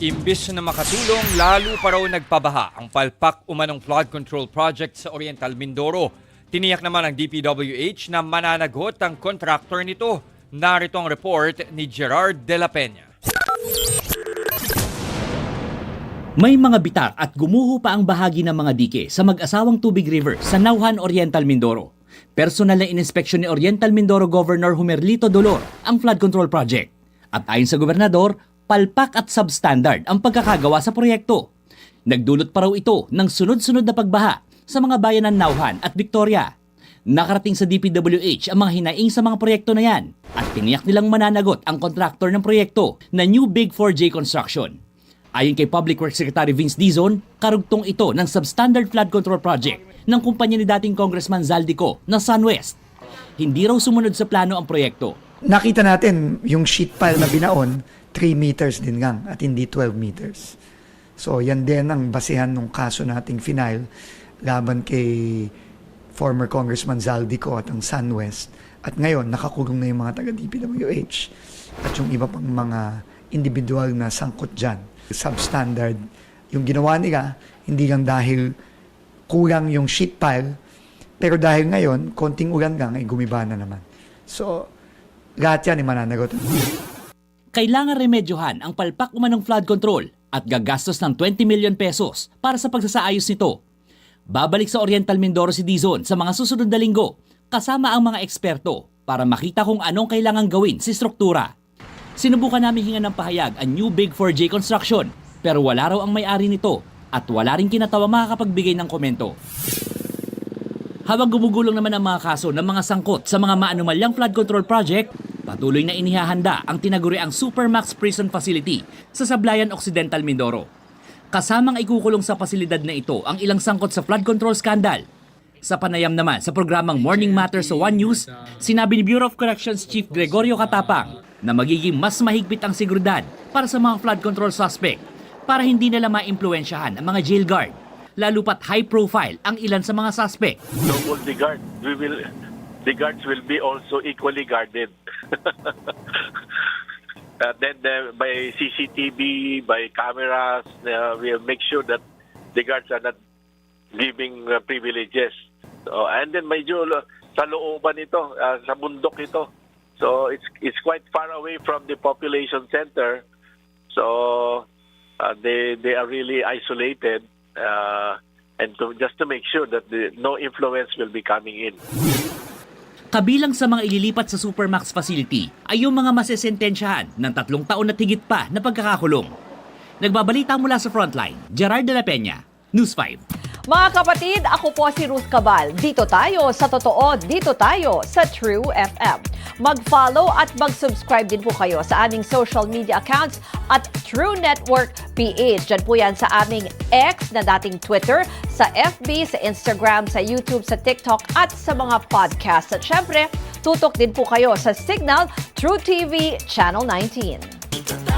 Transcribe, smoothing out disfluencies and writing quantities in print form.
Imbis na makatulong, lalo pa raw nagpabaha ang palpak umanong flood control project sa Oriental Mindoro. Tiniyak naman ng DPWH na mananagot ang contractor nito. Narito ang report ni Gerard de la Peña. May mga bitak at gumuho pa ang bahagi ng mga dike sa mag-asawang Tubig River sa Nauhan, Oriental Mindoro. Personal na ininspeksyon ni Oriental Mindoro Governor Humerlito Dolor ang flood control project. At ayon sa gobernador, palpak at substandard ang pagkakagawa sa proyekto. Nagdulot pa raw ito ng sunod-sunod na pagbaha sa mga bayan ng Nauhan at Victoria. Nakarating sa DPWH ang mga hinaing sa mga proyekto na yan at tiniyak nilang mananagot ang kontraktor ng proyekto na New Big 4J Construction. Ayon kay Public Works Secretary Vince Dizon, karugtong ito ng substandard flood control project ng kumpanya ni dating Congressman Zaldico na SunWest. Hindi raw sumunod sa plano ang proyekto. Nakita natin yung sheet pile na binaon, 3 meters din gang at hindi 12 meters. So yan din ang basehan ng kaso nating final laban kay former Congressman Zaldico at ang SunWest. At ngayon, nakakulong na yung mga taga-DPWH at yung iba pang mga individual na sangkot dyan. Substandard. Yung ginawa nila, hindi lang dahil kulang yung sheet pile, pero dahil ngayon, konting ulan lang ay gumiba na naman. So, lahat yan ay mananagot. Kailangan remedyohan ang palpak umanong flood control at gagastos ng 20 million pesos para sa pagsasaayos nito. Babalik sa Oriental Mindoro si Dizon sa mga susunod na linggo kasama ang mga eksperto para makita kung anong kailangang gawin sa struktura. Sinubukan namin hingan ng pahayag ang New Big 4J Construction pero wala raw ang may-ari nito at wala rin kinatawa makakapagbigay ng komento. Habang gumugulong naman ang mga kaso ng mga sangkot sa mga maanumalyang flood control project, patuloy na inihahanda ang tinaguriang Supermax Prison Facility sa Sablayan Occidental, Mindoro. Kasamang ikukulong sa pasilidad na ito ang ilang sangkot sa flood control scandal. Sa panayam naman sa programang Morning Matter sa One News, sinabi ni Bureau of Corrections Chief Gregorio Catapang na magiging mas mahigpit ang seguridad para sa mga flood control suspect para hindi nila maimpluwensyahan ang mga jail guard, lalo pat high profile ang ilan sa mga suspect. So all the guards, the guards will be also equally guarded. Then by CCTV, by cameras, we'll make sure that the guards are not giving privileges. So, and then medyo sa looban ito, sa bundok ito. So it's quite far away from the population center. So they are really isolated, and just to make sure that no influence will be coming in. Kabilang sa mga ililipat sa Supermax facility ay yung mga masesentensyahan ng 3 taon at higit pa na pagkakakulong. Nagbabalita mula sa Frontline, Gerard de la Peña, News 5. Mga kapatid, ako po si Ruth Cabal. Dito tayo sa totoo, dito tayo sa True FM. Mag-follow at mag-subscribe din po kayo sa aming social media accounts at True Network PH. Diyan po yan sa aming X na dating Twitter, sa FB, sa Instagram, sa YouTube, sa TikTok at sa mga podcast. At syempre, tutok din po kayo sa Signal True TV Channel 19.